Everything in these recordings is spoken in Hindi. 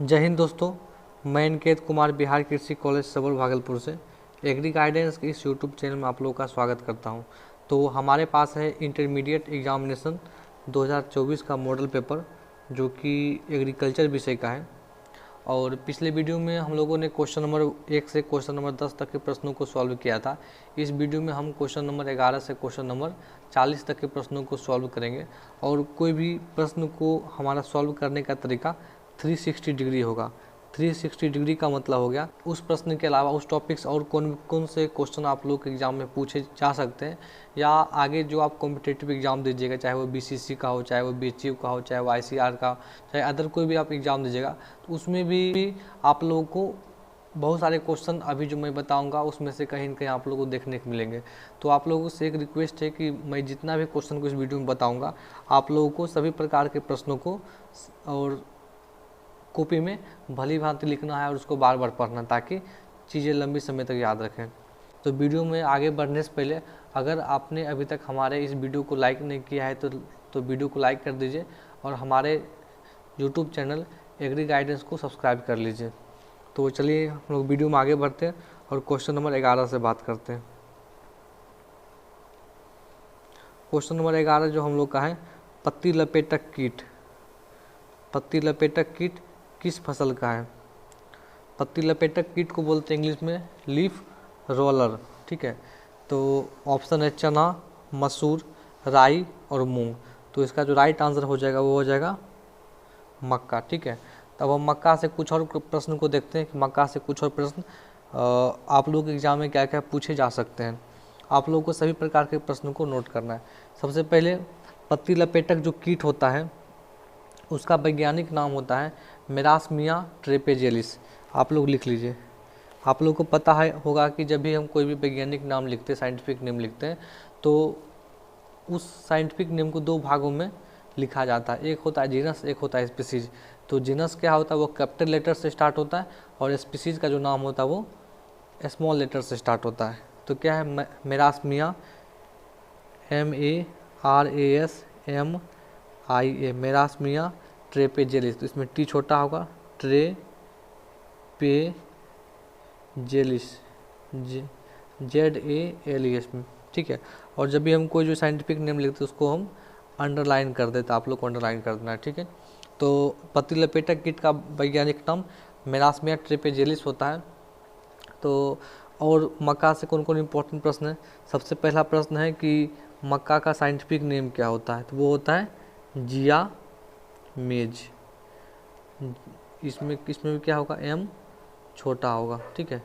जय हिंद दोस्तों, मैं निकेत कुमार बिहार कृषि कॉलेज सबल भागलपुर से एग्री गाइडेंस के इस यूट्यूब चैनल में आप लोगों का स्वागत करता हूं। तो हमारे पास है इंटरमीडिएट एग्जामिनेशन 2024 का मॉडल पेपर जो कि एग्रीकल्चर विषय का है। और पिछले वीडियो में हम लोगों ने क्वेश्चन नंबर 1 से क्वेश्चन नंबर 10 तक के प्रश्नों को सॉल्व किया था। इस वीडियो में हम क्वेश्चन नंबर 11 से क्वेश्चन नंबर 40 तक के प्रश्नों को सॉल्व करेंगे। और कोई भी प्रश्न को हमारा सॉल्व करने का तरीका 360 डिग्री होगा। 360 डिग्री का मतलब हो गया उस प्रश्न के अलावा उस टॉपिक्स और कौन कौन से क्वेश्चन आप लोग के एग्जाम में पूछे जा सकते हैं, या आगे जो आप कॉम्पिटिटिव एग्जाम दीजिएगा, चाहे वो बीसीसी का हो, चाहे वो बीएचयू का हो, चाहे वो आईसीआर का, चाहे अदर कोई भी आप एग्जाम दीजिएगा, तो उसमें भी आप लोगों को बहुत सारे क्वेश्चन अभी जो मैं बताऊंगा उसमें से कहीं न कहीं आप लोगों को देखने को मिलेंगे। तो आप लोगों से एक रिक्वेस्ट है कि मैं जितना भी क्वेश्चन को इस वीडियो में बताऊंगा, आप लोगों को सभी प्रकार के प्रश्नों को और कॉपी में भली भांति लिखना है और उसको बार बार पढ़ना, ताकि चीज़ें लंबी समय तक याद रखें। तो वीडियो में आगे बढ़ने से पहले अगर आपने अभी तक हमारे इस वीडियो को लाइक नहीं किया है तो वीडियो को लाइक कर दीजिए और हमारे यूट्यूब चैनल एग्री गाइडेंस को सब्सक्राइब कर लीजिए। तो चलिए हम लोग वीडियो में आगे बढ़ते हैं और क्वेश्चन नंबर 11 से बात करते हैं। क्वेश्चन नंबर 11 जो हम लोग का है, पत्ती लपेटक कीट। पत्ती लपेटक कीट किस फसल का है? पत्ती लपेटक कीट को बोलते हैं इंग्लिश में लीफ रोलर। ठीक है, तो ऑप्शन है चना, मसूर, राई और मूंग। तो इसका जो राइट आंसर हो जाएगा वो हो जाएगा मक्का। ठीक है, तब हम मक्का से कुछ और प्रश्न को देखते हैं कि मक्का से कुछ और प्रश्न आप लोग के एग्जाम में क्या क्या पूछे जा सकते हैं। आप लोगों को सभी प्रकार के प्रश्नों को नोट करना है। सबसे पहले पत्ती लपेटक जो कीट होता है उसका वैज्ञानिक नाम होता है मेरास्मिया ट्रेपेजेलिस। आप लोग लिख लीजिए। आप लोग को पता है होगा कि जब भी हम कोई भी वैज्ञानिक नाम लिखते हैं, साइंटिफिक नेम लिखते हैं, तो उस साइंटिफिक नेम को दो भागों में लिखा जाता है। एक होता है जीनस, एक होता है स्पीसीज। तो जीनस क्या होता है, वो कैपिटल लेटर से स्टार्ट होता है, और स्पीसीज का जो नाम होता है वो स्मॉल लेटर से स्टार्ट होता है। तो क्या है, मेरास्मिया, MERASMIA, मेरास्मिया ट्रेपेजेलिस। तो इसमें टी छोटा होगा, ट्रेपेजेलिस, ZALES में। ठीक है, और जब भी हम कोई जो साइंटिफिक नेम लिखते हैं उसको हम अंडरलाइन कर देते हैं। आप लोग को अंडरलाइन कर देना है। ठीक है, तो पत्ती लपेटक कीट का वैज्ञानिक नाम मेरास्मिया ट्रेपेजेलिस होता है। तो और मक्का से कौन कौन इंपॉर्टेंट प्रश्न है। सबसे पहला प्रश्न है कि मक्का का साइंटिफिक नेम क्या होता है, तो वो होता है जिया मेज। इसमें भी क्या होगा, एम छोटा होगा। ठीक है,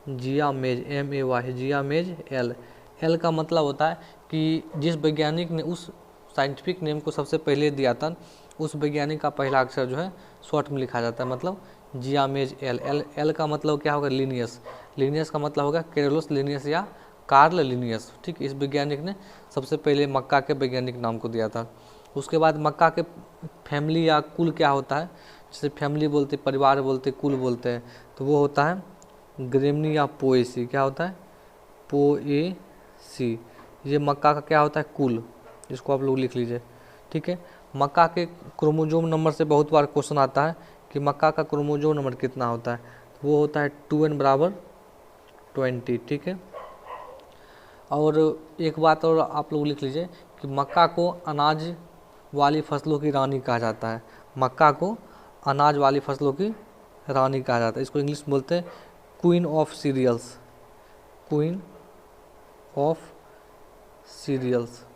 जिया मेज, MAY, जिया मेज। एल का मतलब होता है कि जिस वैज्ञानिक ने उस साइंटिफिक नेम को सबसे पहले दिया था, उस वैज्ञानिक का पहला अक्षर जो है शॉर्ट में लिखा जाता है, मतलब जिया मेज एल का मतलब क्या होगा, लिनियस। लिनियस का मतलब होगा कैरोलस लिनियस या कार्ल लिनियस। ठीक, इस वैज्ञानिक ने सबसे पहले मक्का के वैज्ञानिक नाम को दिया था। उसके बाद मक्का के फैमिली या कुल क्या होता है, जैसे फैमिली बोलते, परिवार बोलते, कुल बोलते हैं, तो वो होता है ग्रेमनी या पोएसी। क्या होता है, पोएसी। ये मक्का का क्या होता है, कुल, जिसको आप लोग लिख लीजिए। ठीक है, मक्का के क्रोमोजोम नंबर से बहुत बार क्वेश्चन आता है कि मक्का का क्रोमोजोम नंबर कितना होता है, तो वो होता है 2n = 20। ठीक है, और एक बात और आप लोग लिख लीजिए कि मक्का को अनाज वाली फसलों की रानी कहा जाता है। मक्का को अनाज वाली फसलों की रानी कहा जाता है। इसको इंग्लिश में बोलते हैं queen of serials. Queen of serials.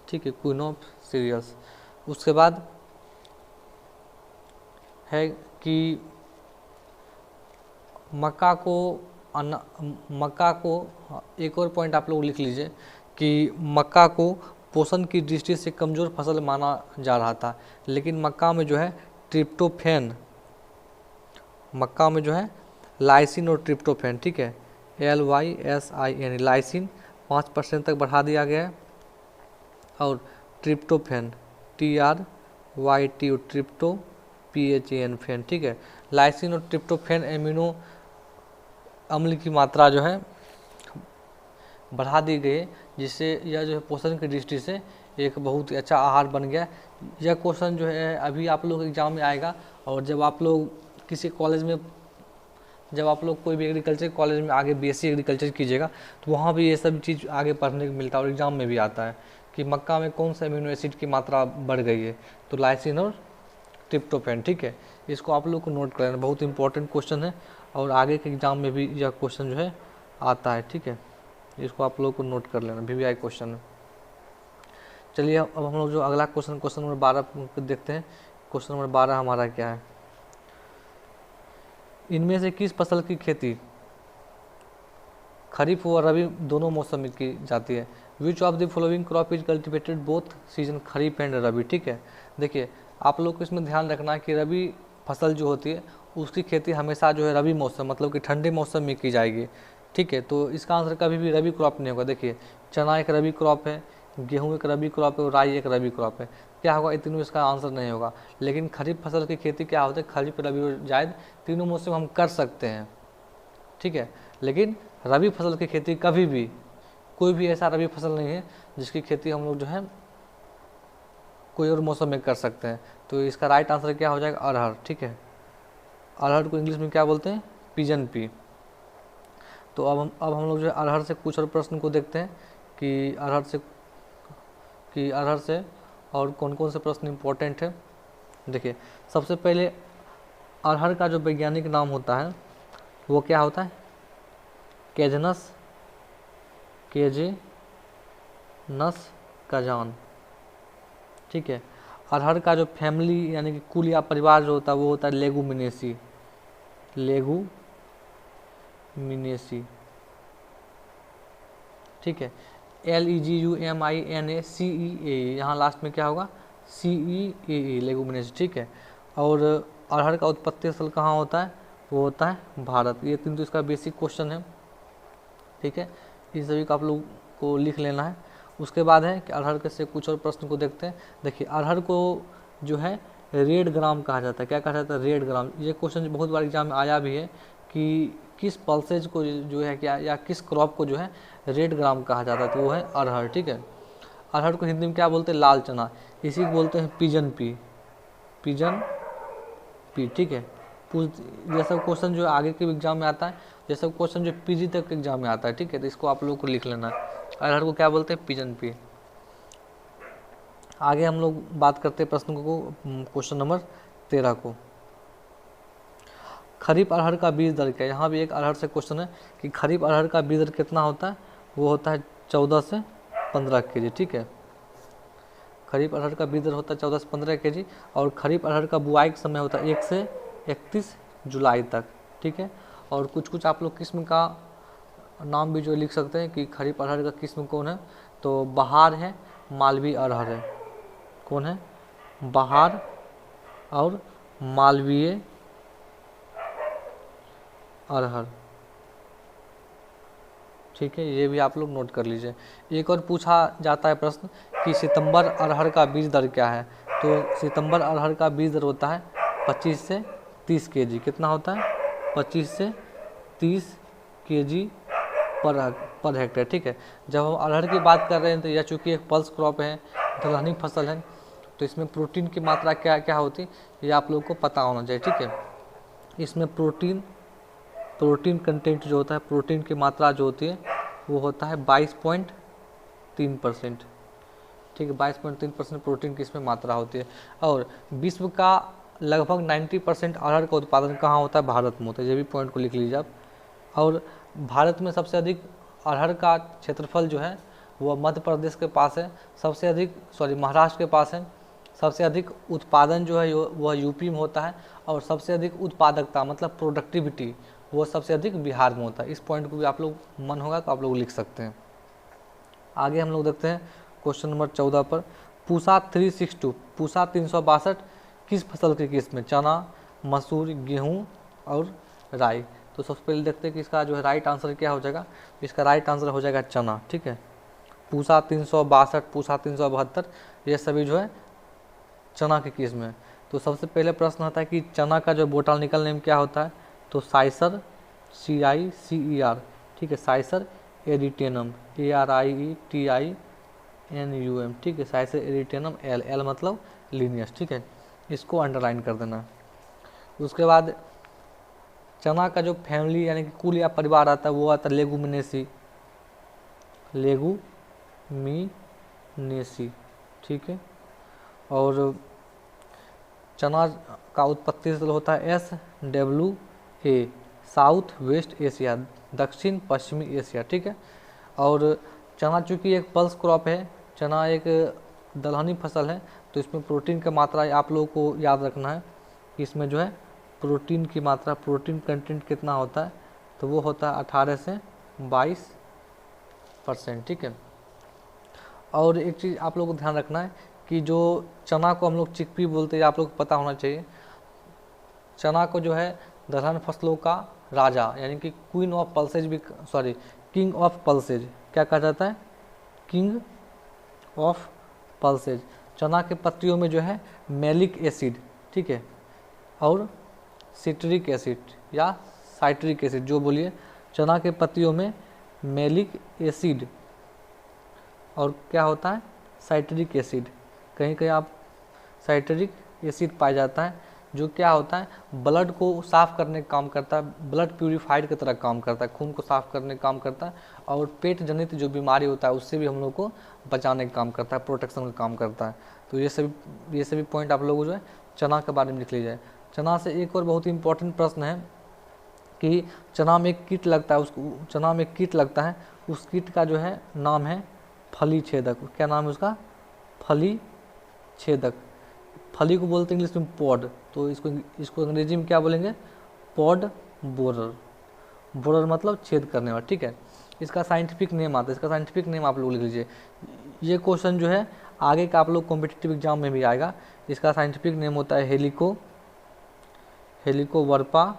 ठीक है, क्वीन ऑफ सीरियल्स। उसके बाद है कि मक्का को एक और पॉइंट आप लोग लिख लीजिए कि मक्का को पोषण की दृष्टि से कमज़ोर फसल माना जा रहा था, लेकिन मक्का में जो है ट्रिप्टोफैन, मक्का में जो है लाइसिन और ट्रिप्टोफैन, ठीक है, LYSIN, लाइसिन 5% तक बढ़ा दिया गया है, और ट्रिप्टोफैन TRYT और ट्रिप्टो PHAN फैन। ठीक है, लाइसिन और ट्रिप्टोफैन एमिनो अम्ल की मात्रा जो है बढ़ा दी गई, जिससे यह जो है पोषण की दृष्टि से एक बहुत ही अच्छा आहार बन गया, यह क्वेश्चन जो है अभी आप लोग एग्जाम में आएगा, और जब आप लोग किसी कॉलेज में, जब आप लोग कोई भी एग्रीकल्चर कॉलेज में आगे बीएससी एग्रीकल्चर कीजिएगा तो वहाँ भी ये सब चीज़ आगे पढ़ने को मिलता है, और एग्जाम में भी आता है कि मक्का में कौन सा अमीनो एसिड की मात्रा बढ़ गई है, तो लाइसिन और ट्रिप्टोफैन। ठीक है, इसको आप लोग को नोट कर लेना, बहुत इंपॉर्टेंट क्वेश्चन है, और आगे के एग्जाम में भी यह क्वेश्चन जो है आता है। ठीक है, इसको आप लोग को नोट कर लेना, VVI क्वेश्चन है। चलिए अब हम लोग जो अगला क्वेश्चन, क्वेश्चन नंबर 12 देखते हैं। क्वेश्चन नंबर 12 हमारा क्या है, इनमें से किस फसल की खेती खरीफ व रबी दोनों मौसम में की जाती है। Which of the following crop is cultivated both season, kharif and rabi. ठीक है, देखिए आप लोग को इसमें ध्यान रखना है कि रबी फसल जो होती है उसकी खेती हमेशा जो है रबी मौसम मतलब कि ठंडे मौसम में की जाएगी। ठीक है, तो इसका आंसर कभी भी रबी क्रॉप नहीं होगा। देखिए चना एक रबी क्रॉप है, गेहूँ एक रबी क्रॉप है, और राई एक रबी क्रॉप है। क्या होगा, ये तीनों इसका आंसर नहीं होगा। लेकिन खरीफ फसल की खेती क्या होती है, खरीफ रबी और जायद तीनों मौसम हम कर सकते हैं। ठीक है, लेकिन रबी फसल की खेती कभी भी, कोई भी ऐसा रबी फसल नहीं है जिसकी खेती हम लोग जो है कोई और मौसम में कर सकते हैं। तो इसका राइट आंसर क्या हो जाएगा, अरहर। ठीक है, अरहर को इंग्लिश में क्या बोलते हैं, पिजन पी। तो अब हम लोग जो है अरहर से कुछ और प्रश्न को देखते हैं कि अरहर से और कौन कौन से प्रश्न इंपॉर्टेंट है। देखिए सबसे पहले अरहर का जो वैज्ञानिक नाम होता है वो क्या होता है, केजनस काजान। ठीक है, अरहर का जो फैमिली यानी कि कुल या परिवार जो होता है वो होता है लेगुमिनेसी। ठीक है, LEGUMINACEAE, यहाँ लास्ट में क्या होगा, CEAE, लेगुमिनेसी। ठीक है, और अरहर का उत्पत्ति स्थल कहाँ होता है, वो होता है भारत। ये तीन तो इसका बेसिक क्वेश्चन है। ठीक है, इन सभी को आप लोग को लिख लेना है। उसके बाद है कि अरहर के से कुछ और प्रश्न को देखते हैं। देखिए अरहर को जो है रेड ग्राम कहा जाता है। क्या कहा जाता है, रेड ग्राम। ये क्वेश्चन बहुत बार एग्जाम में आया भी है कि किस पल्सेज को जो है क्या, या किस क्रॉप को जो है रेड ग्राम कहा जाता है, तो वो है अरहर। ठीक है, अरहर को हिंदी में क्या बोलते हैं, लाल चना। इसी को बोलते हैं पिजन पी। ठीक है, ये सब क्वेश्चन जो आगे के एग्जाम में आता है, ये सब क्वेश्चन जो PG तक के एग्जाम में आता है। ठीक है, तो इसको आप लोगों को लिख लेना है। अरहर को क्या बोलते हैं, पिजन पी। आगे हम लोग बात करते हैं प्रश्न को, क्वेश्चन नंबर 13 को। खरीफ अरहर का बीज दर क्या है। यहाँ भी एक अरहर से क्वेश्चन है कि खरीफ अरहर का बीज दर कितना होता है, वो होता है 14 से 15 kg। ठीक है, खरीफ अरहर का बीज दर होता है 14 से 15 kg, और खरीफ अरहर का बुआई का समय होता है 1 से 31 जुलाई तक। ठीक है, और कुछ आप लोग किस्म का नाम भी जो लिख सकते हैं कि खरीफ अरहर का किस्म कौन है, तो बहार है, मालवी अरहर है। कौन है, बहार और मालवीय अरहर। ठीक है, ये भी आप लोग नोट कर लीजिए। एक और पूछा जाता है प्रश्न कि सितंबर अरहर का बीज दर क्या है, तो सितंबर अरहर का बीज दर होता है 25 से 30 kg। कितना होता है, 25 से 30 kg पर हेक्टेयर। ठीक है, जब हम अरहर की बात कर रहे हैं तो यह चूँकि एक पल्स क्रॉप है, दलहनी फसल है, तो इसमें प्रोटीन की मात्रा क्या क्या होती है ये आप लोग को पता होना चाहिए। ठीक है, इसमें प्रोटीन कंटेंट जो होता है, प्रोटीन की मात्रा जो होती है वो होता है 22.3%। ठीक है, 22.3% प्रोटीन की इसमें मात्रा होती है। और विश्व का लगभग 90% अरहर का उत्पादन कहाँ होता है, भारत में होता है। ये भी पॉइंट को लिख लीजिए आप। और भारत में सबसे अधिक अरहर का क्षेत्रफल जो है वह मध्य प्रदेश के पास है, सबसे अधिक महाराष्ट्र के पास है। सबसे अधिक उत्पादन जो है वह यूपी में होता है, और सबसे अधिक उत्पादकता मतलब प्रोडक्टिविटी वो सबसे अधिक बिहार में होता है। इस पॉइंट को भी आप लोग मन होगा तो आप लोग लिख सकते हैं। आगे हम लोग देखते हैं क्वेश्चन नंबर 14 पर। पूसा 362 किस फसल की किस्म है, चना, मसूर, गेहूं और राई। तो सबसे पहले देखते हैं कि इसका जो है राइट आंसर क्या हो जाएगा। इसका राइट आंसर हो जाएगा चना। ठीक है, पूसा 362, पूसा 372 ये सभी जो है चना की किस्म है। तो सबसे पहले प्रश्न आता है कि चना का जो बोटानिकल नेम क्या होता है, तो साइसर, CICER। ठीक है, साइसर एरिटेनम, ARIETINUM। ठीक है, साइसर एरिटेनम, L मतलब लीनियस, ठीक है, इसको अंडरलाइन कर देना। उसके बाद चना का जो फैमिली यानी कि कुल या परिवार आता है वो आता है लेगुमिनेसी, लेगुमिनेसी, ठीक है। और चना का उत्पत्ति स्थल होता है SWA, साउथ वेस्ट एशिया, दक्षिण पश्चिमी एशिया, ठीक है। और चना चूँकि एक पल्स क्रॉप है, चना एक दलहनी फसल है, तो इसमें प्रोटीन की मात्रा आप लोगों को याद रखना है कि इसमें जो है प्रोटीन की मात्रा, प्रोटीन कंटेंट कितना होता है, तो वो होता है 18 से 22%, ठीक है। और एक चीज़ आप लोगों को ध्यान रखना है कि जो चना को हम लोग चिकपी बोलते हैं, आप लोग को पता होना चाहिए, चना को जो है दलहन फसलों का राजा यानी कि क्वीन ऑफ पल्सेज भी, सॉरी किंग ऑफ पल्सेज क्या कहा जाता है, किंग ऑफ पल्सेज। चना के पत्तियों में जो है मैलिक एसिड, ठीक है, और सिट्रिक एसिड या साइट्रिक एसिड, जो बोलिए, चना के पत्तियों में मैलिक एसिड और क्या होता है, साइट्रिक एसिड, कहीं कहीं आप साइट्रिक एसिड पाया जाता है, जो क्या होता है, ब्लड को साफ़ करने का काम करता है, ब्लड प्यूरिफाइड की तरह काम करता है, खून को साफ़ करने का काम करता है, और पेट जनित जो बीमारी होता है उससे भी हम लोग को बचाने का काम करता है, प्रोटेक्शन का काम करता है। तो ये सभी पॉइंट आप लोगों को जो है चना के बारे में लिख लीजिए। चना से एक और बहुत ही इंपॉर्टेंट प्रश्न है कि चना में एक कीट लगता है, उसको चना में कीट लगता है, उस कीट का जो है नाम है फली छेदक। क्या नाम है उसका, फली छेदक। फली को बोलते हैं इंग्लिश में पॉड, तो इसको अंग्रेजी में क्या बोलेंगे, पॉड बोरर। बोरर मतलब छेद करने वाला, ठीक है। इसका साइंटिफिक नेम आता है, इसका साइंटिफिक नेम आप लोग लिख लीजिए। ये क्वेश्चन जो है आगे का आप लोग कॉम्पिटिटिव एग्जाम में भी आएगा। इसका साइंटिफिक नेम होता है हेलिकोवर्पा,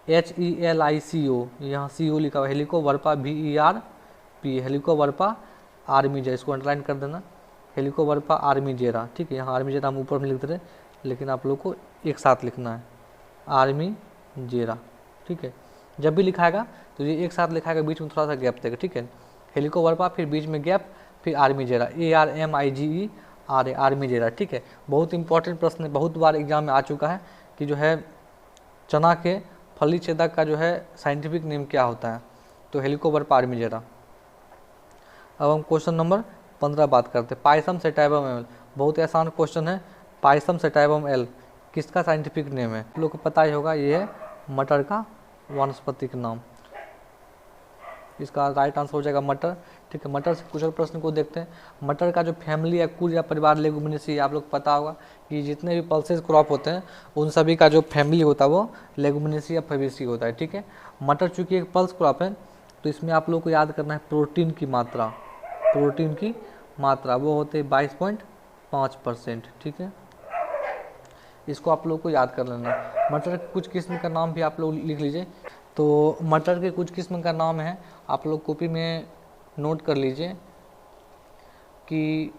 HELICO, यहाँ CO लिखा हुआ, हेलिकोवर्पा VERP, हेलिकोवर्पा आर्मीजेरा, इसको अंडरलाइन कर देना, हेलिकोवर्पा आर्मीजेरा, ठीक है। यहाँ आर्मीजेरा हम ऊपर में लिख दे रहे, लेकिन आप लोग को एक साथ लिखना है, आर्मीजेरा, ठीक है। जब भी लिखाएगा तो ये एक साथ लिखाएगा, बीच में थोड़ा सा गैप देगा, ठीक है। हेलिकोवर्पा, फिर बीच में गैप, फिर आर्मीजेरा, ARMIGERA, आर्मीजेरा, ठीक है। बहुत इंपॉर्टेंट प्रश्न है, बहुत बार एग्जाम में आ चुका है कि जो है चना के फली छेदक का जो है साइंटिफिक नेम क्या होता है, तो हेलिकोवर्पा आर्मीजेरा। अब हम क्वेश्चन नंबर 15 बात करते हैं, पाइसम सेटाइवम एल, बहुत ही आसान क्वेश्चन है। पाइसम सेटाइवम एल किसका साइंटिफिक नेम है, आप लोग को पता ही होगा, ये है मटर का वनस्पतिक नाम। इसका राइट आंसर हो जाएगा मटर, ठीक है। मटर से कुछ और प्रश्न को देखते हैं। मटर का जो फैमिली या कुल या परिवार लेगुमिनेसी, आप लोग को पता होगा कि जितने भी पल्सेस क्रॉप होते हैं उन सभी का जो फैमिली होता है वो लेगुमिनेसी या फेबेसी होता है, ठीक है। मटर चूँकि एक पल्स क्रॉप है, तो इसमें आप लोग को याद करना है प्रोटीन की मात्रा, प्रोटीन की मात्रा वो होते हैं 22.5%, ठीक है। इसको आप लोग को याद कर लेना। मटर के कुछ किस्म का नाम भी आप लोग लिख लीजिए। तो मटर के कुछ किस्म का नाम है, आप लोग कॉपी में नोट कर लीजिए कि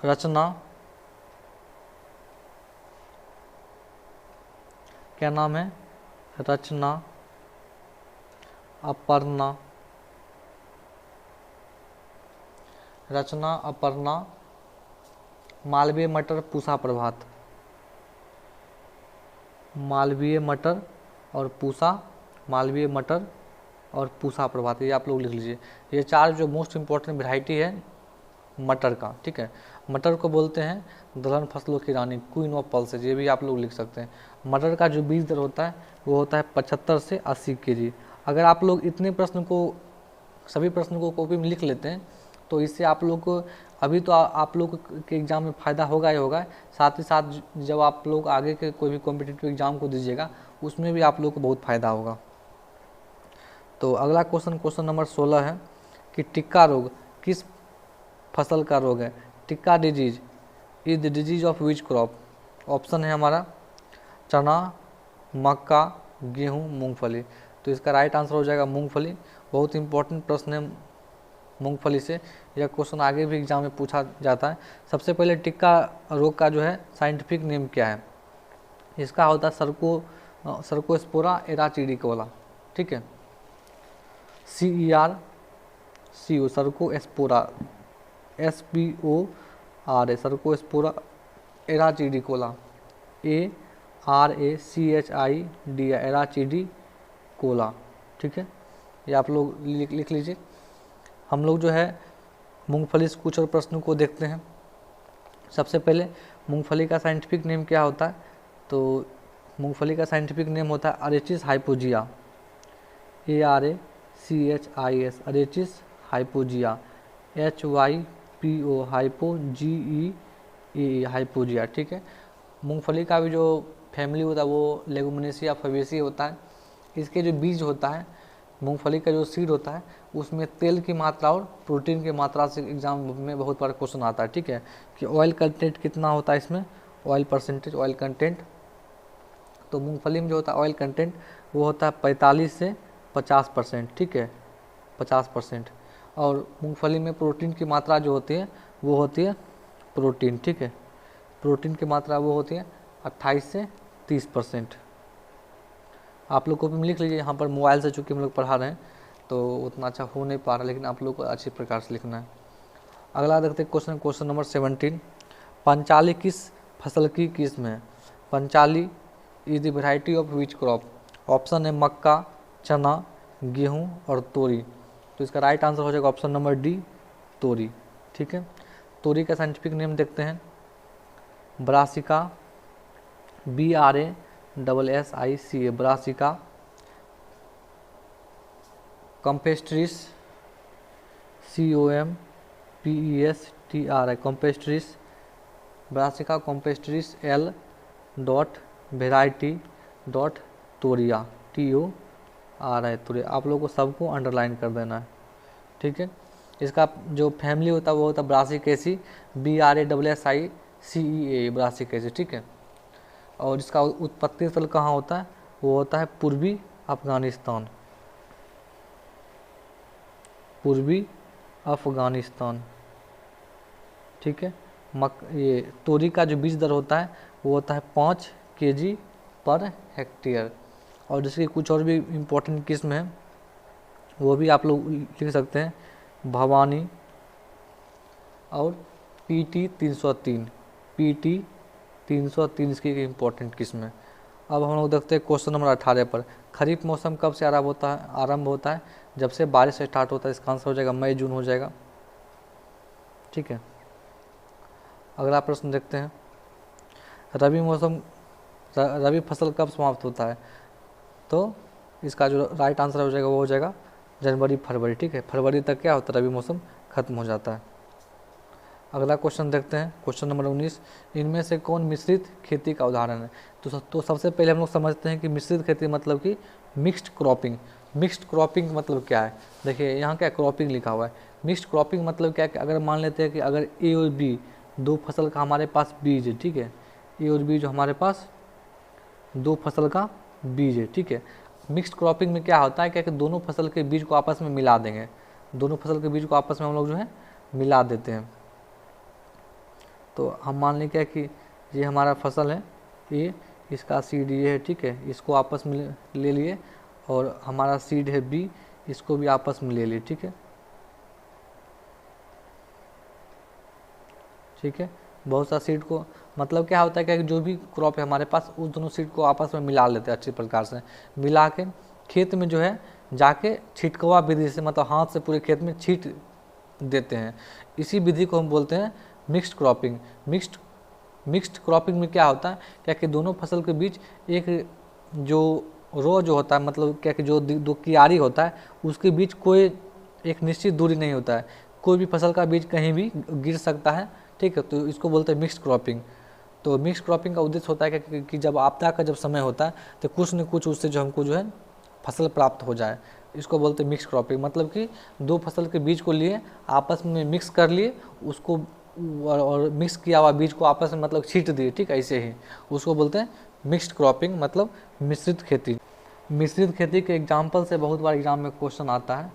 रचना, क्या नाम है, रचना, अपर्णा, रचना, अपर्णा, मालवीय मटर, पूसा प्रभात, मालवीय मटर और पूसा, मालवीय मटर और पूसा प्रभात, ये आप लोग लिख लीजिए। ये चार जो मोस्ट इम्पॉर्टेंट वैरायटी है मटर का, ठीक है। मटर को बोलते हैं दलहन फसलों की रानी, क्वीन ऑफ पल्सेज, ये भी आप लोग लिख सकते हैं। मटर का जो बीज दर होता है वो होता है 75 से 80 kg। अगर आप लोग इतने प्रश्न को, सभी प्रश्नों को कॉपी में लिख लेते हैं तो इससे आप लोग को अभी तो आप लोग के एग्ज़ाम में फ़ायदा होगा ही होगा, साथ ही साथ जब आप लोग आगे के कोई भी कॉम्पिटिटिव एग्ज़ाम को दीजिएगा उसमें भी आप लोग को बहुत फ़ायदा होगा। तो अगला क्वेश्चन नंबर 16 है कि टिक्का रोग किस फसल का रोग है। Tikka disease is the disease of which crop. Option है हमारा चना, मक्का, गेहूँ, मूंगफली। तो इसका राइट आंसर हो जाएगा मूंगफली। बहुत इंपॉर्टेंट प्रश्न है मूंगफली से, यह क्वेश्चन आगे भी एग्जाम में पूछा जाता है। सबसे पहले टिक्का रोग का जो है साइंटिफिक नेम क्या है, इसका होता है सर्कोस्पोरा एराचिडिकोला, ठीक है। CERCO Cercospora, SPORA Cercospora arachidicola, ARACHID, arachidicola, ठीक है। ये आप लोग लिख लीजिए। हम लोग जो है मूंगफली से कुछ और प्रश्नों को देखते हैं। सबसे पहले मूंगफली का साइंटिफिक नेम क्या होता है, तो मूंगफली का साइंटिफिक नेम होता है अरेचिस hypogaea, ARACHIS, अरेचिस hypogaea, HYPO, हाइपोजीई, hypogaea, ठीक है। मूंगफली का भी जो फैमिली होता है वो लेगुमिनेसी फैबेसी होता है। इसके जो बीज होता है, मूंगफली का जो सीड होता है, उसमें तेल की मात्रा और प्रोटीन की मात्रा से एग्जाम में बहुत बार क्वेश्चन आता है, ठीक है, कि ऑयल कंटेंट कितना होता है इसमें, ऑयल परसेंटेज, ऑयल कंटेंट। तो मूंगफली में जो होता है ऑयल कंटेंट वो होता है 45 से 50%, ठीक है, 50%। और मूंगफली में प्रोटीन की मात्रा जो होती है वो होती है प्रोटीन, ठीक है, प्रोटीन की मात्रा वो होती है 28 से 30%। आप लोग को भी लिख लीजिए, यहाँ पर मोबाइल से चूँकि हम लोग पढ़ा रहे हैं तो उतना अच्छा हो नहीं पा रहा, लेकिन आप लोग को अच्छी प्रकार से लिखना है। अगला देखते हैं क्वेश्चन नंबर 17। पंचाली किस फसल की किस्म है? Panchali is the variety of which crop? Option है मक्का, चना, गेहूँ और तोरी। तो इसका राइट आंसर हो जाएगा ऑप्शन नंबर डी, तोरी, ठीक है। तोरी का साइंटिफिक नेम देखते हैं, Brassica, BRASSICA, Brassica, campestris, COMPESTRI, campestris, Brassica campestris L dot variety dot toria, TORI, तोरिया। आप लोगों को सबको अंडरलाइन कर देना है, ठीक है। इसका जो फैमिली होता है वो होता है ब्रासिकेसी, BRASSICEA, ब्रासिकेसी, ठीक है। और इसका उत्पत्ति स्थल कहाँ होता है? वो होता है पूर्वी अफगानिस्तान, पूर्वी अफगानिस्तान, ठीक है। ये तोरी का जो बीज दर होता है वो होता है 5 kg पर हेक्टेयर। और जिसकी कुछ और भी इम्पोर्टेंट किस्म है वो भी आप लोग लिख सकते हैं, भवानी और PT 303, PT 303 इसकी इम्पोर्टेंट किस्म है। अब हम लोग देखते हैं क्वेश्चन नंबर 18 पर। खरीफ मौसम कब से आरंभ होता है? जब से बारिश स्टार्ट होता है। इसका आंसर हो जाएगा मई जून हो जाएगा, ठीक है। अगला प्रश्न देखते हैं, रबी फसल कब समाप्त होता है? तो इसका जो राइट आंसर हो जाएगा वो हो जाएगा जनवरी फरवरी, ठीक है। फरवरी तक क्या होता है, रबी मौसम खत्म हो जाता है। अगला क्वेश्चन देखते हैं, क्वेश्चन नंबर 19। इनमें से कौन मिश्रित खेती का उदाहरण है? तो सबसे पहले हम लोग समझते हैं कि मिश्रित खेती मतलब कि मिक्स्ड क्रॉपिंग। मिक्स्ड क्रॉपिंग मतलब क्या है? देखिए यहाँ क्या क्रॉपिंग लिखा हुआ है। मिक्स्ड क्रॉपिंग मतलब क्या है कि अगर मान लेते हैं कि अगर A और B दो फसल का हमारे पास बीज है, ठीक है, A और B जो हमारे पास दो फसल का बीज है, ठीक है। मिक्स्ड क्रॉपिंग में क्या होता है क्या कि दोनों फसल के बीज को आपस में मिला देंगे, दोनों फसल के बीज को आपस में हम लोग जो है मिला देते हैं। तो हम मान लें क्या कि ये हमारा फसल है A, इसका सीड ये है, ठीक है, इसको आपस में ले लिए, और हमारा सीड है B, इसको भी आपस में ले लिए, ठीक है, ठीक है। बहुत सा सीड को मतलब क्या होता है कि जो भी क्रॉप है हमारे पास उस दोनों सीड को आपस में मिला लेते हैं अच्छी प्रकार से। मिला के खेत में जो है जाके छिटकवा विधि से, मतलब हाथ से पूरे खेत में छीट देते हैं। इसी विधि को हम बोलते हैं मिक्स्ड क्रॉपिंग। मिक्स्ड क्रॉपिंग में क्या होता है क्या कि दोनों फसल के बीच एक जो रो जो होता है, मतलब क्या कि जो दो कियारी होता है उसके बीच कोई एक निश्चित दूरी नहीं होता है, कोई भी फसल का बीज कहीं भी गिर सकता है, ठीक है। तो इसको बोलते हैं मिक्स्ड क्रॉपिंग। तो मिक्स्ड क्रॉपिंग का उद्देश्य होता है कि जब आपदा का जब समय होता है तो कुछ न कुछ उससे जो हमको जो है फसल प्राप्त हो जाए, इसको बोलते हैं मिक्स्ड क्रॉपिंग। मतलब कि दो फसल के बीज को लिए आपस में मिक्स कर लिए, उसको और मिक्स किया हुआ बीज को आपस में मतलब छीट दिए, ठीक है, ऐसे ही उसको बोलते हैं मिक्स्ड क्रॉपिंग, मतलब मिश्रित खेती। मिश्रित खेती के एग्जाम्पल से बहुत बार एग्जाम में क्वेश्चन आता है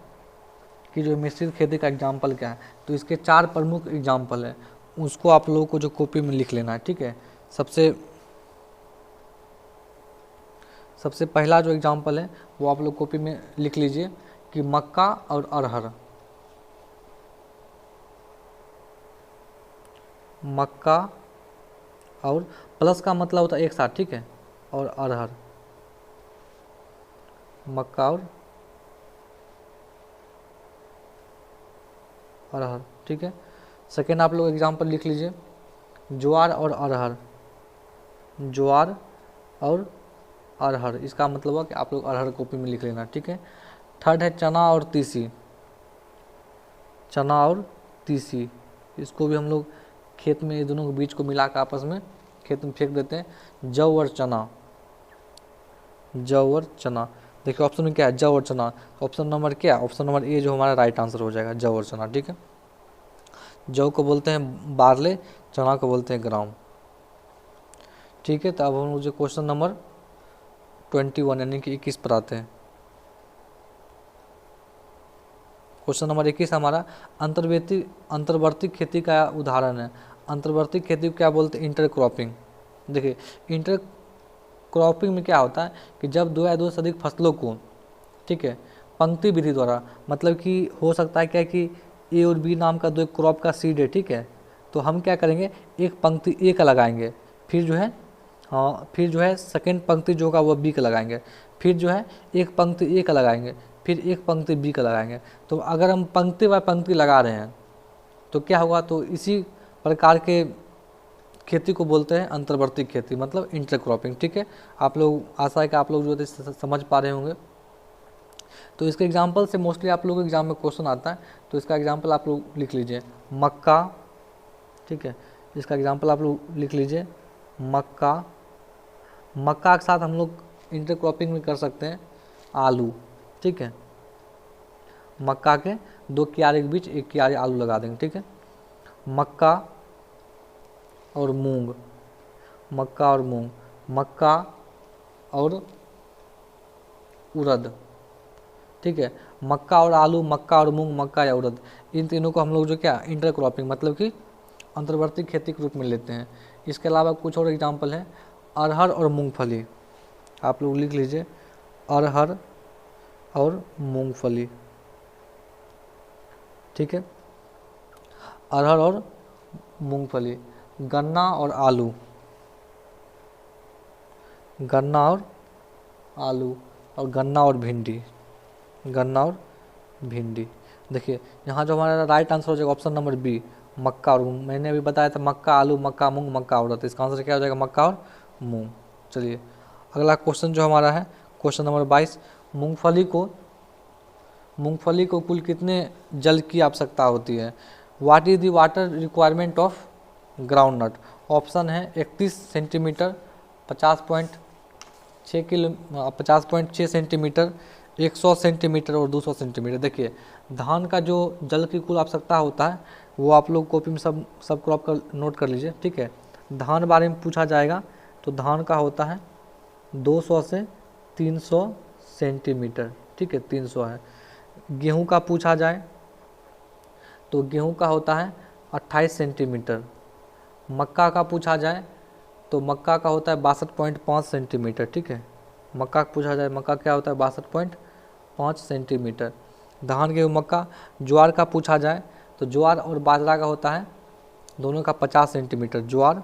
कि जो मिश्रित खेती का एग्जाम्पल क्या है। तो इसके 4 प्रमुख एग्जाम्पल है, उसको आप लोगों को जो कॉपी में लिख लेना है, ठीक है। सबसे पहला जो एग्जाम्पल है वो आप लोग कॉपी में लिख लीजिए कि मक्का और अरहर। मक्का और प्लस का मतलब होता है एक साथ, ठीक है, और अरहर, मक्का और अरहर, ठीक है। सेकेंड आप लोग एग्जाम्पल लिख लीजिए, ज्वार और अरहर, ज्वार और अरहर, इसका मतलब है कि आप लोग अरहर कॉपी में लिख लेना, ठीक है। थर्ड है चना और तीसी, चना और तीसी, इसको भी हम लोग खेत में ये दोनों के बीच को मिला कर आपस में खेत में फेंक देते हैं। जौ और चना, जौ और चना, देखिए ऑप्शन में क्या है, जौ और चना, ऑप्शन नंबर क्या, ऑप्शन नंबर ए जो हमारा राइट आंसर हो जाएगा, जौ और चना, ठीक है। जौ को बोलते हैं बारले, चना को बोलते हैं ग्राम, ठीक है। तो अब हम मुझे क्वेश्चन नंबर 21 यानी कि 21 पर आते हैं। क्वेश्चन नंबर 21 हमारा अंतर्वर्ती खेती का उदाहरण है। अंतर्वर्ती खेती को क्या बोलते हैं, इंटर क्रॉपिंग। देखिए इंटर क्रॉपिंग में क्या होता है कि जब दो या दो से अधिक फसलों को, ठीक है, पंक्ति विधि द्वारा, मतलब कि हो सकता है क्या कि ए और बी नाम का दो क्रॉप का सीड है, ठीक है, तो हम क्या करेंगे, एक पंक्ति ए का लगाएंगे, फिर जो है फिर जो है सेकेंड पंक्ति जो होगा वो बी का लगाएंगे, फिर जो है एक पंक्ति ए का लगाएंगे, फिर एक पंक्ति बी का लगाएंगे। तो अगर हम पंक्ति बाय पंक्ति लगा रहे हैं तो क्या होगा, तो इसी प्रकार के खेती को बोलते हैं अंतर्वर्ती खेती, मतलब इंटरक्रॉपिंग, ठीक है। आप लोग, आशा है कि आप लोग जो है समझ पा रहे होंगे। तो इसके एग्जाम्पल से मोस्टली आप लोगों के एग्जाम में क्वेश्चन आता है, तो इसका एग्जाम्पल आप लोग लिख लीजिए, मक्का, ठीक है, इसका एग्जाम्पल आप लोग लिख लीजिए मक्का। मक्का के साथ हम लोग इंटरक्रॉपिंग में कर सकते हैं आलू, ठीक है, मक्का के दो क्यारे के बीच एक क्यारे आलू लगा देंगे, ठीक है। मक्का और मूंग, मक्का और मूंग, मक्का और उड़द, ठीक है, मक्का और आलू, मक्का और मूंग, मक्का या उड़द, इन तीनों को हम लोग जो क्या इंटरक्रॉपिंग मतलब कि अंतर्वर्ती खेती के रूप में लेते हैं। इसके अलावा कुछ और एग्जाम्पल हैं, अरहर और मूंगफली, आप लोग लिख लीजिए अरहर और मूंगफली, ठीक है, अरहर और मूंगफली। गन्ना और आलू, गन्ना और आलू, और गन्ना और भिंडी, गन्ना और भिंडी। देखिए यहाँ जो हमारा राइट आंसर हो जाएगा ऑप्शन नंबर बी, मक्का और मूंग। मैंने अभी बताया था मक्का आलू, मक्का मूंग, मक्का उड़द, तो इसका आंसर क्या हो जाएगा, मक्का और मूंग। चलिए अगला क्वेश्चन जो हमारा है क्वेश्चन नंबर 22, मूंगफली को कुल कितने जल की आवश्यकता होती है। What is the water requirement of groundnut. Option है 31 सेंटीमीटर, 50.6 सेंटीमीटर, 100 सेंटीमीटर और 200 सेंटीमीटर। देखिए धान का जो जल की कुल आवश्यकता होता है वो आप लोग कॉपी में सब क्रॉप कर नोट कर लीजिए, ठीक है। धान बारे में पूछा जाएगा तो धान का होता है 200 से 300 सेंटीमीटर, ठीक है, 300 है। गेहूं का पूछा जाए तो गेहूं का होता है 28 सेंटीमीटर। मक्का का पूछा जाए तो मक्का का होता है 62.5 सेंटीमीटर, ठीक है, मक्का पूछा जाए, मक्का क्या होता है 62.5 सेंटीमीटर। धान गेहूँ मक्का। ज्वार का पूछा जाए तो ज्वार और बाजरा का होता है दोनों का 50 सेंटीमीटर, ज्वार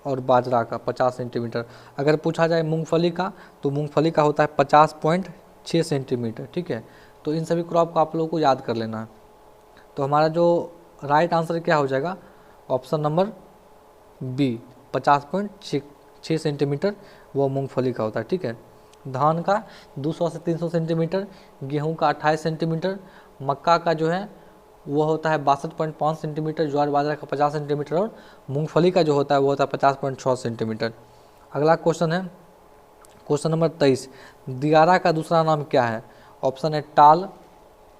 और बाजरा का 50 सेंटीमीटर। अगर पूछा जाए मूंगफली का तो मूंगफली का होता है 50.6 सेंटीमीटर, ठीक है। तो इन सभी क्रॉप को आप लोगों को याद कर लेना है। तो हमारा जो राइट आंसर क्या हो जाएगा, ऑप्शन नंबर बी, 50.6 सेंटीमीटर वो मूंगफली का होता है, ठीक है। धान का 200 से 300 सेंटीमीटर, गेहूं का 28 सेंटीमीटर, मक्का का जो है वो होता है 62.5 सेंटीमीटर, ज्वार बाजरा का 50 सेंटीमीटर और मूंगफली का जो होता है वो होता है 50.6 सेंटीमीटर। अगला क्वेश्चन है क्वेश्चन नंबर 23, दियारा का दूसरा नाम क्या है। ऑप्शन है टाल,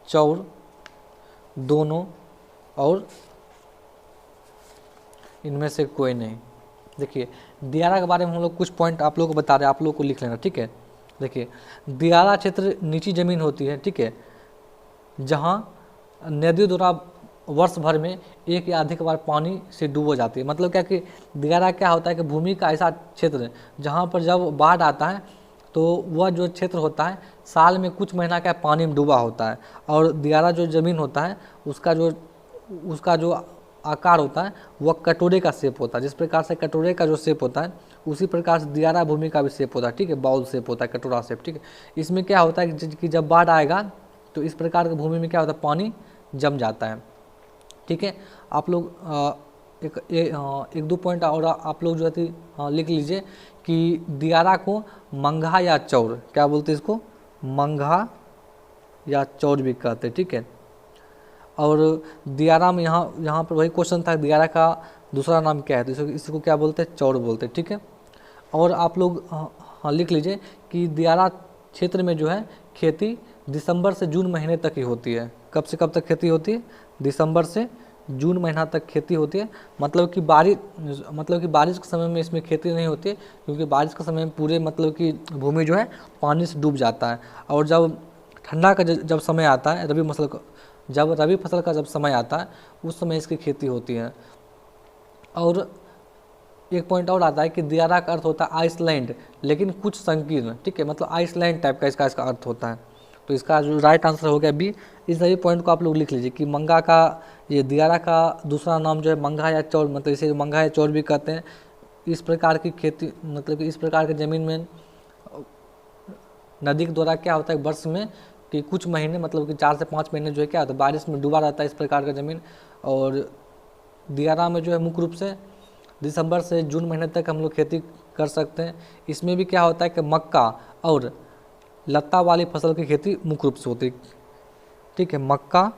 चौर, दोनों और इनमें से कोई नहीं। देखिए दियारा के बारे में हम लोग कुछ पॉइंट आप लोगों को बता रहे हैं, आप लोगों को लिख लेना, ठीक है। देखिए दियारा क्षेत्र नीची जमीन होती है, ठीक है, जहाँ नदियों द्वारा वर्ष भर में एक या अधिक बार पानी से डूब हो जाती है। मतलब क्या कि दियारा क्या होता है कि भूमि का ऐसा क्षेत्र है जहाँ पर जब बाढ़ आता है तो वह जो क्षेत्र होता है साल में कुछ महीना का पानी में डूबा होता है, और दियारा जो ज़मीन होता है उसका जो आकार होता है वह कटोरे का शेप होता है। जिस प्रकार से कटोरे का जो शेप होता है उसी प्रकार से दियारा भूमि का भी शेप होता है, ठीक है, बाउल शेप होता है, कटोरा शेप, ठीक है। इसमें क्या होता है कि जब बाढ़ आएगा तो इस प्रकार की भूमि में क्या होता है, पानी जम जाता है, ठीक है। आप लोग एक दो पॉइंट और आप लोग जो है लिख लीजिए कि दियारा को मंघा या चौर, क्या बोलते हैं इसको, मंघा या चौर भी कहते हैं, ठीक है। और दियारा में यहाँ पर वही क्वेश्चन था, दियारा का दूसरा नाम क्या है, तो इसको क्या बोलते हैं, चौर बोलते हैं, ठीक है। और आप लोग हाँ लिख लीजिए कि दियारा क्षेत्र में जो है खेती दिसंबर से जून महीने तक ही होती है। कब से कब तक खेती होती है, दिसंबर से जून महीना तक खेती होती है। मतलब कि बारिश के समय में इसमें खेती नहीं होती है, क्योंकि बारिश के समय में पूरे मतलब कि भूमि जो है पानी से डूब जाता है। और जब ठंडा का जब समय आता है, रबी फसल का जब समय आता है उस समय इसकी खेती होती है। और एक पॉइंट और आता है कि दियारा का अर्थ होता है आइसलैंड, लेकिन कुछ संकीर्ण, ठीक है, मतलब आइसलैंड टाइप का इसका अर्थ होता है। तो इसका जो राइट आंसर हो गया बी। इस सभी पॉइंट को आप लोग लिख लीजिए कि मंगा का, ये दियारा का दूसरा नाम जो है मंगा या चौर, मतलब इसे मंगा या चौर भी कहते हैं। इस प्रकार की खेती, मतलब कि इस प्रकार की ज़मीन में नदी के द्वारा क्या होता है वर्ष में कि कुछ महीने, मतलब कि 4 से 5 महीने जो है क्या होता है बारिश में डूबा रहता है इस प्रकार का ज़मीन। और दियारा में जो है मुख्य रूप से दिसंबर से जून महीने तक हम लोग खेती कर सकते हैं। इसमें भी क्या होता है कि मक्का और लता वाली फसल की खेती मुख्य रूप से होती है, ठीक है, मक्का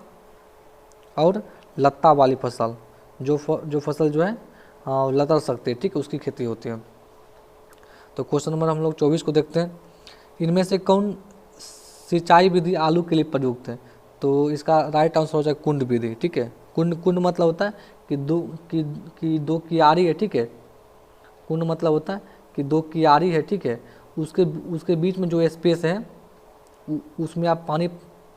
और लता वाली फसल, जो फसल जो है लतर सकती है, ठीक है, उसकी खेती होती है। तो क्वेश्चन नंबर हम लोग 24 को देखते हैं। इनमें से कौन सिंचाई विधि आलू के लिए प्रयुक्त है, तो इसका राइट आंसर हो जाएगा कुंड विधि, ठीक है। कुंड मतलब होता है कि दो कियारी है, ठीक है। कुंड मतलब होता है कि 2 कियारी है, ठीक है, उसके बीच में जो स्पेस है उसमें आप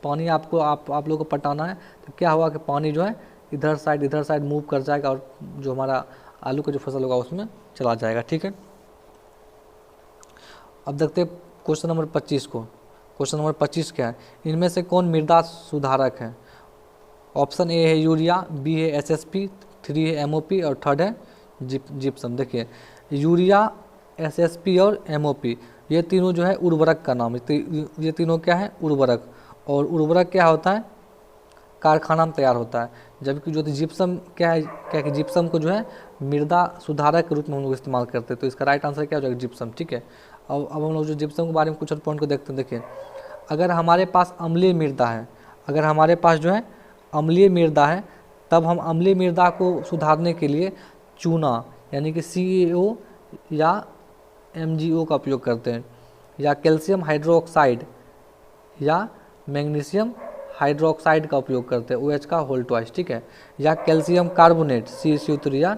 पानी आपको आप लोगों को पटाना है। तो क्या हुआ कि पानी जो है इधर साइड मूव कर जाएगा और जो हमारा आलू का जो फसल होगा उसमें चला जाएगा, ठीक है। अब देखते हैं क्वेश्चन नंबर 25 को। क्वेश्चन नंबर 25 क्या है, इनमें से कौन मृदा सुधारक है। ऑप्शन ए है यूरिया, बी है एसएसपी, 3 है एमओपी और थर्ड है जिप्सम। देखिए यूरिया, एसएसपी और एमओपी ये तीनों जो है उर्वरक का नाम है। तो ये तीनों क्या है, उर्वरक। और उर्वरक क्या होता है, कारखाना में तैयार होता है। जबकि जो जिप्सम क्या है, कि जिप्सम को जो है मृदा सुधारक के रूप में हम लोग इस्तेमाल करते हैं। तो इसका राइट आंसर क्या हो जाएगा, जिप्सम, ठीक है। अब हम लोग जो जिप्सम के बारे में कुछ और पॉइंट को देखते हैं। देखिए अगर हमारे पास अम्लीय मृदा है, अगर हमारे पास जो है अम्लीय मृदा है, तब हम अम्लीय मृदा को सुधारने के लिए चूना यानी कि CaO या MgO का उपयोग करते हैं, या कैल्शियम हाइड्रोक्साइड या मैग्नीशियम हाइड्रोक्साइड का उपयोग करते हैं, OH का होल ट्वाइस, ठीक है, या कैल्शियम कार्बोनेट CaCO3 या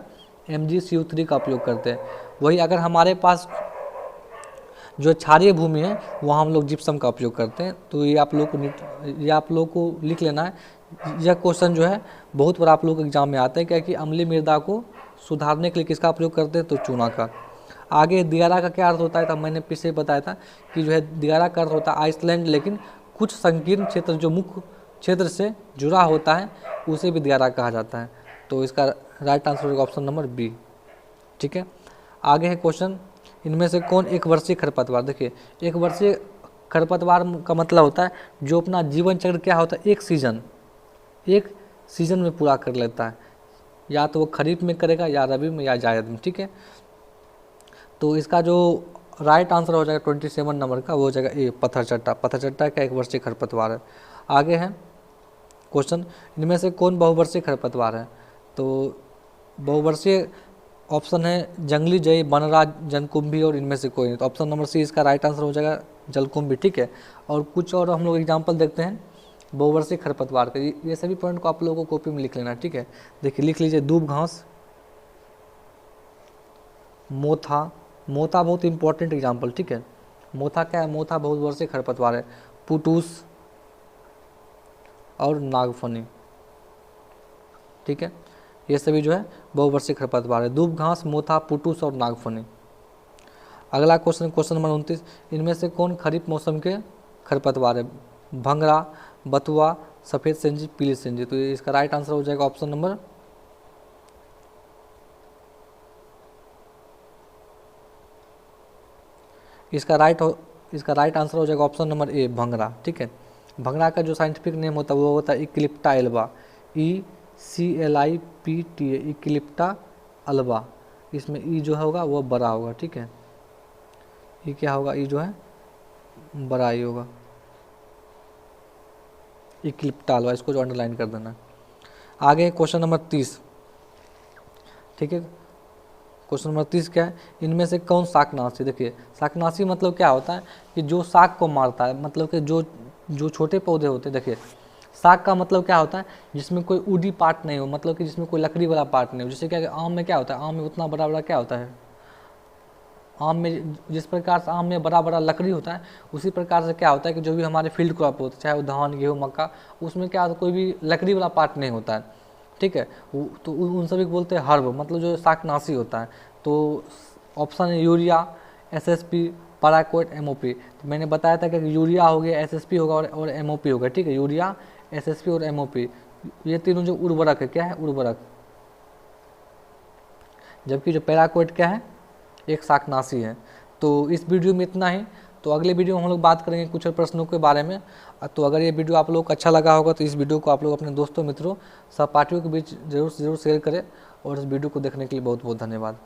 MgCO3 का उपयोग करते हैं। वही अगर हमारे पास जो क्षारीय भूमि है वहाँ हम लोग जिप्सम का उपयोग करते हैं। तो ये आप लोग को लिख लेना है। यह क्वेश्चन जो है बहुत बार आप लोग एग्जाम में आता है, क्या कि अम्लीय मृदा को सुधारने के लिए किसका उपयोग करते हैं, तो चूना का। आगे दियारा का क्या अर्थ होता है, तो मैंने पीछे बताया था कि जो है दियारा का अर्थ होता है आइसलैंड, लेकिन कुछ संकीर्ण क्षेत्र जो मुख्य क्षेत्र से जुड़ा होता है उसे भी दियारा कहा जाता है। तो इसका राइट आंसर होगा ऑप्शन नंबर बी, ठीक है। आगे है क्वेश्चन, इनमें से कौन एक वर्षीय खरपतवार। देखिए एक वर्षीय खरपतवार का मतलब होता है जो अपना जीवन चक्र क्या होता है, एक सीजन में पूरा कर लेता है, या तो वो खरीफ में करेगा या रबी में या जायद में, ठीक है। तो इसका जो राइट आंसर हो जाएगा 27 नंबर का, वो हो जाएगा ए, पत्थरचट्टा का एक वर्षीय खरपतवार है। आगे है क्वेश्चन, इनमें से कौन बहुवर्षीय खरपतवार है। तो बहुवर्षीय ऑप्शन है जंगली जय, वनराज, जनकुंभी और इनमें से कोई नहीं। तो ऑप्शन नंबर सी इसका राइट आंसर हो जाएगा जलकुंभी, ठीक है। और कुछ और हम लोग एग्जाम्पल देखते हैं बहुवर्षीय खरपतवार का। ये सभी पॉइंट को आप लोगों को कॉपी में लिख लेना, ठीक है। देखिए लिख लीजिए दूब घास, मोथा बहुत इंपॉर्टेंट एग्जाम्पल, ठीक है। मोथा क्या है, मोथा बहुवर्षीय खरपतवार है। पुटूस और नागफनी, ठीक है, ये सभी जो है बहुवर्षीय खरपतवार है। दूब घास, मोथा, पुटूस और नागफनी। अगला क्वेश्चन, क्वेश्चन नंबर 29, इनमें से कौन खरीफ मौसम के खरपतवार है। भंगरा, बथुआ, सफ़ेद सिंजी, पीली सिंजी। तो इसका राइट आंसर हो जाएगा ऑप्शन नंबर इसका राइट आंसर हो जाएगा ऑप्शन नंबर ए, भंगरा। ठीक है, भंगरा का जो साइंटिफिक नेम होता है वो होता है इक्लिप्टा एल्बा, ECLIPTA, इक्लिप्टा अल्बा। इसमें ई जो होगा वो बड़ा होगा। ठीक है, ई क्या होगा, ई जो है बड़ा ही होगा, इक्लिप्टा अल्बा, इसको जो अंडरलाइन कर देना। आगे क्वेश्चन नंबर 30। ठीक है, क्वेश्चन नंबर 30 क्या है, इनमें से कौन शाकनाशी। देखिए शाकनाशी मतलब क्या होता है कि जो शाक को मारता है, मतलब कि जो छोटे पौधे होते हैं। देखिए शाक का मतलब क्या होता है, जिसमें कोई वुडी पार्ट नहीं हो, मतलब कि जिसमें कोई लकड़ी वाला पार्ट नहीं हो। जैसे क्या आम में क्या होता है, आम में उतना बड़ा बड़ा क्या होता है, आम में जिस प्रकार से आम में बड़ा बड़ा लकड़ी होता है, उसी प्रकार से क्या होता है कि जो भी हमारे फील्ड क्रॉप होते हैं, चाहे वो धान गेहूँ मक्का, उसमें क्या होता है, कोई भी लकड़ी वाला पार्ट नहीं होता है। ठीक है, तो उन सभी को बोलते हैं हर्ब, मतलब जो शाकनाशी होता है। तो ऑप्शन है यूरिया, SSP, पैराक्विट, MOP। तो मैंने बताया था कि यूरिया हो गया, SSP होगा और MOP होगा। ठीक है, यूरिया, SSP और MOP, ये तीनों जो उर्वरक है, क्या है, उर्वरक। जबकि जो पैराक्विट क्या है, एक शाकनाशी है। तो इस वीडियो में इतना ही। तो अगले वीडियो में हम लोग बात करेंगे कुछ प्रश्नों के बारे में। तो अगर ये वीडियो आप लोग को अच्छा लगा होगा तो इस वीडियो को आप लोग अपने दोस्तों मित्रों सहपाठियों के बीच जरूर शेयर करें। और इस वीडियो को देखने के लिए बहुत बहुत धन्यवाद।